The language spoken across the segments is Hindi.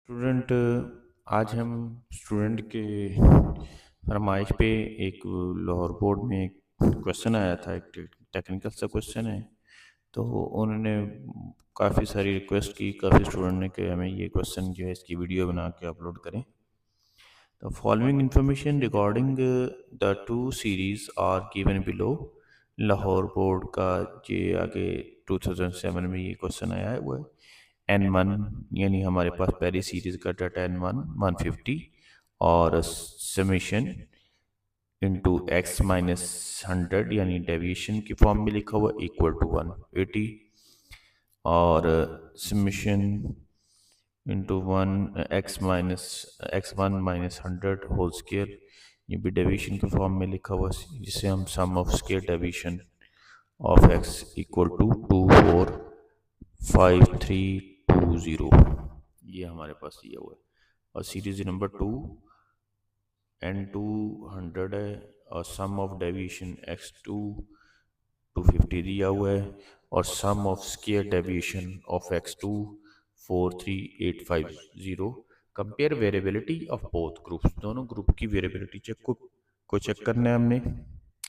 स्टूडेंट आज हम स्टूडेंट के फरमाइश पे एक लाहौर बोर्ड में एक क्वेश्चन आया था। एक टेक्निकल सा क्वेश्चन है। तो उन्होंने काफ़ी सारी रिक्वेस्ट की, काफ़ी स्टूडेंट ने कि हमें ये क्वेश्चन जो है इसकी वीडियो बना के अपलोड करें। The following information regarding the two series are given below। Lahore board का ये आगे 2007 में ये क्वेश्चन आया है वो है N1, यानी हमारे पास पहली सीरीज का डाटा N1 150 और समेशन इंटू एक्स माइनस 100 यानी डेविएशन की फॉर्म में लिखा हुआ इक्वल टू 180 और summation into x one minus 100 whole square, ये भी डेविएशन के फॉर्म में लिखा हुआ है, जिसे हम sum of square deviation of X equal to 245320 ये हमारे पास दिया हुआ है। और सीरीज नंबर 2 N2 100 है और सम ऑफ डेविएशन x2 250 दिया हुआ है और sum of square deviation of x2 43850। Compare variability of both groups, दोनों ग्रुप की वेरिएबिलिटी चेक को चेक करना है हमने।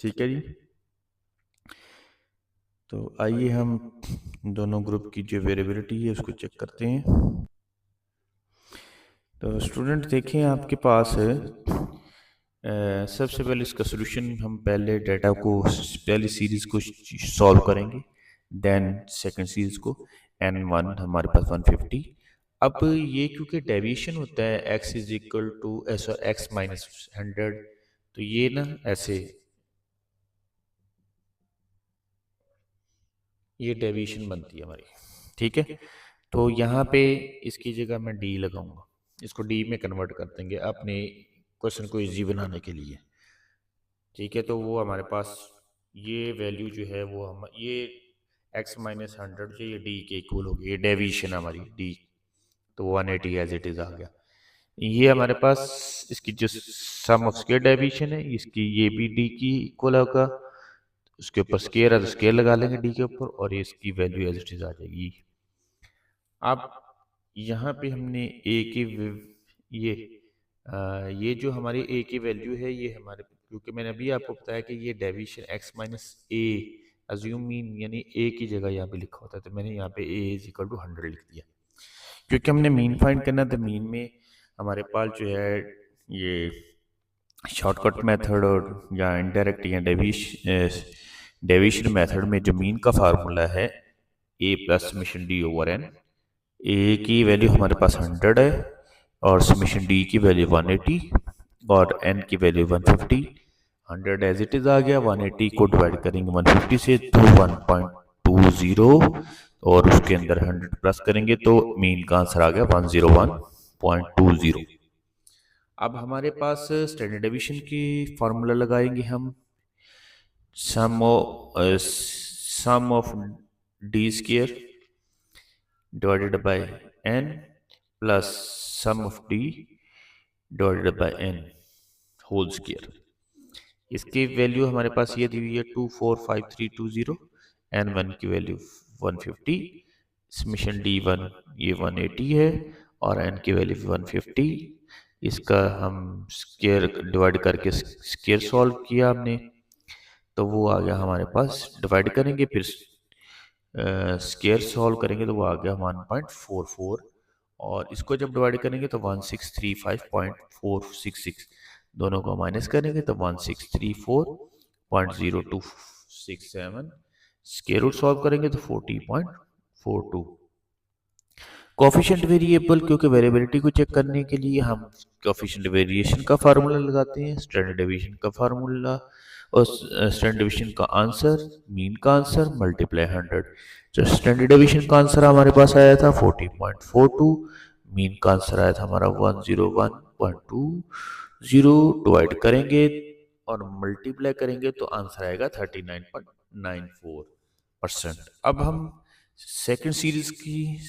ठीक है जी। तो आइए हम दोनों ग्रुप की जो वेरिएबिलिटी है उसको चेक करते हैं। तो स्टूडेंट देखें आपके पास है सबसे पहले इसका सोल्यूशन हम पहले डाटा को पहली सीरीज को सॉल्व करेंगे, देन सेकंड सीरीज को N1 हमारे पास 150। अब ये क्योंकि डेविएशन होता है x is equal to x minus 100, तो ये ना ऐसे ये डेविएशन बनती है हमारी। ठीक है, तो यहाँ पे इसकी जगह मैं d लगाऊंगा, इसको d में कन्वर्ट कर देंगे अपने क्वेश्चन को इजी बनाने के लिए। ठीक है, तो वो हमारे पास ये वैल्यू जो है वो हम ये x माइनस 100 जो ये d के इक्वल होगी, ये डेविएशन हमारी d, तो 180 एज इट इज आ गया। ये हमारे पास इसकी जो सम ऑफ स्केयर डेविएशन है इसकी ये भी d की इक्वल होगा, उसके ऊपर स्केयर है तो स्केयर लगा लेंगे d के ऊपर और ये इसकी वैल्यू एज इट इज आ जाएगी। अब यहाँ पे हमने a की ये जो हमारी a की वैल्यू है ये हमारे, क्योंकि मैंने अभी आपको बताया कि ये डेविएशन x माइनस ए अज्यूम मीन यानी a की जगह यहाँ पे लिखा होता है, तो मैंने यहाँ पे a इज इक्वल टू 100 लिख दिया। क्योंकि हमने मीन फाइंड करना था, मीन में हमारे पास जो है ये शॉर्टकट मेथड और या इनडायरेक्ट या डेविएशन मेथड में जो मीन का फार्मूला है a plus summation d over n। ए की वैल्यू हमारे पास 100 है और समेशन डी की वैल्यू 180 और एन की वैल्यू 150। 100 एज इट इज आ गया, 180 को डिवाइड करेंगे 150 से तो 1.20 और उसके अंदर 100 प्लस करेंगे तो मीन का आंसर आ गया 101.20। अब हमारे पास स्टैंडर्ड डेविएशन की फार्मूला लगाएंगे हम, sum of D square divided by n plus sum of d divided by n whole square. इसकी वैल्यू हमारे पास ये दी हुई है 245320, n1 की वैल्यू 150, समेशन d1 ये 180 है और n की वैल्यू 150। इसका हम स्क्वायर डिवाइड करके स्क्वायर सॉल्व किया हमने, तो वो आ गया हमारे पास, डिवाइड करेंगे फिर स्क्वायर सॉल्व करेंगे तो वो आ गया 1.44 और इसको जब डिवाइड करेंगे तो 1635466, दोनों को माइनस करेंगे तो 1634.0267, स्क्वायर रूट सॉल्व करेंगे तो 40.42। कोफिशिएंट वेरिएबल, क्योंकि वेरिएबिलिटी को चेक करने के लिए हम कोफिशिएंट वेरिएशन का फार्मूला लगाते हैं, स्टैंडर्ड डेविएशन का फार्मूला और स्टैंडर्ड डेविएशन का आंसर, मीन का आंसर मल्टीप्लाई 100। जो स्टैंडर्ड डेविएशन का आंसर हमारे पास आया था 40.42, मीन का आंसर आया था हमारा 101.20, डिवाइड करेंगे और मल्टीप्लाई करेंगे तो आंसर आएगा 39.94%। अब हम सेकंड सीरीज की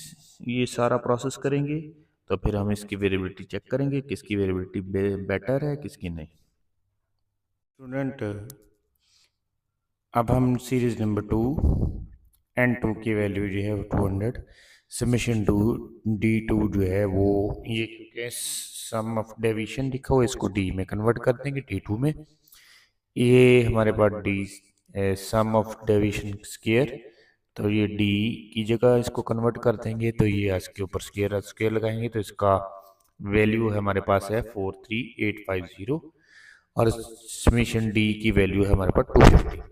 ये सारा प्रोसेस करेंगे तो फिर हम इसकी वेरिएबिलिटी चेक करेंगे किसकी वेरिएबिलिटी बेटर है किसकी नहीं। स्टूडेंट अब हम सीरीज नंबर 2 N2 की वैल्यू जो है 200, समेशन टू D2 जो है वो ये क्योंकि सम ऑफ डेविएशन लिखा हुआ है इसको D में कन्वर्ट कर देंगे D2 में। ये हमारे पास D sum of deviation square, तो ये D की जगह इसको कन्वर्ट कर देंगे, तो ये इसके ऊपर स्क्वायर स्क्वायर लगाएंगे तो इसका वैल्यू है हमारे पास है 43850 और समेशन D की वैल्यू है हमारे पास 250।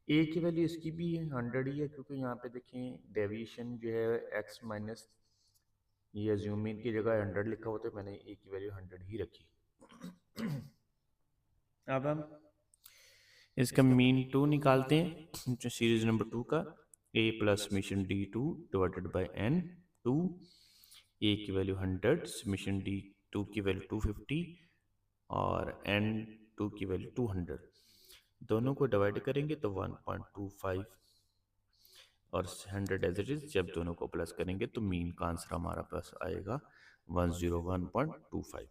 ए की वैल्यू इसकी भी 100 ही है क्योंकि यहाँ पे देखें डेविएशन जो है एक्स माइनस ये अज्यूम इन की जगह 100 लिखा हुआ, तो मैंने ए की वैल्यू 100 ही रखी। अब हम इसका मीन 2 निकालते हैं, जो सीरीज नंबर 2 का A plus summation D2 divided by N2। A की वैल्यू 100, समेशन D2 की वैल्यू 250 और N2 की वैल्यू 200। दोनों को डिवाइड करेंगे तो 1.25 और 100 एज इट इज। जब दोनों को प्लस करेंगे तो मीन का आंसर हमारा पास आएगा 101.25।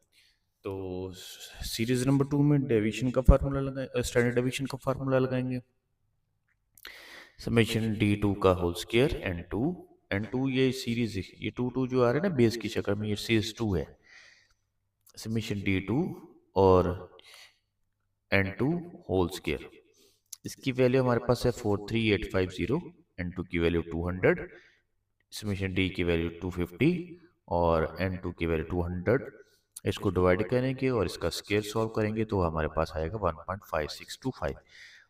तो सीरीज नंबर 2 में डेविएशन का फार्मूला लगाए, स्टैंडर्ड डेविएशन का फार्मूला लगाएंगे। समेशन D2 का होल स्क्वायर N2 ये सीरीज ये 2 जो आ रहा है ना बेस की शक्ल में, ये सीरीज 2 है। समेशन D2 और N2 होल स्क्वायर, इसकी वैल्यू हमारे पास है 43850, N2 की वैल्यू 200, समेशन D की वैल्यू 250 और N2 की वैल्यू 200। इसको डिवाइड करेंगे और इसका स्क्वायर सॉल्व करेंगे तो हमारे पास आएगा 1.5625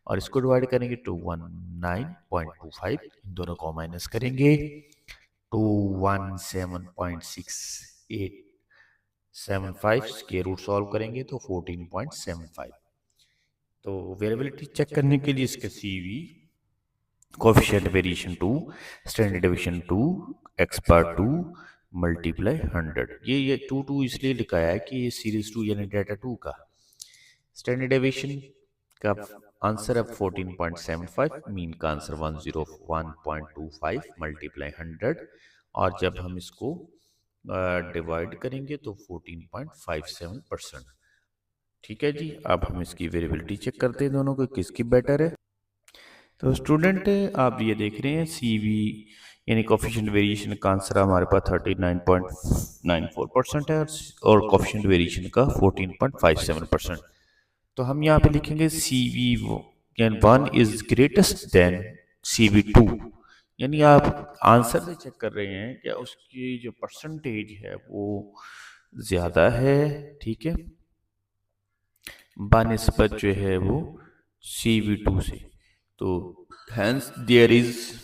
और इसको डिवाइड करेंगे तो 19.25। इन दोनों को माइनस करेंगे तो 117.6875, स्क्वायर रूट सॉल्व करेंगे तो 14.75। तो वेरिएबिलिटी चेक करने के लिए इसके CV coefficient variation 2, standard deviation 2, x बार 2 मल्टीप्लाई 100। ये 2 इसलिए लिखाया है कि ये सीरीज 2 यानी डाटा 2 का स्टैंडर्ड डेविएशन का आंसर है 14.75, मीन का आंसर 101.25 मल्टीप्लाई 100 और जब हम इसको डिवाइड करेंगे तो 14.57%। ठीक है जी। अब हम इसकी वेरिएबिलिटी चेक करते हैं दोनों को किसकी बेटर है। तो स्टूडेंट आप ये देख रहे हैं CV यानी कोएफिशिएंट वेरिएशन का आंसर हमारे पास 39.94% है और कोएफिशिएंट वेरिएशन का 14.57%। तो हम यहाँ पे लिखेंगे CV1 is greatest then CV2, यानी आप आंसर से चेक कर रहे हैं कि उसकी जो परसेंटेज है वो ज़्यादा है, ठीक है, बानिस्बत जो है वो CV2 से। तो hence there is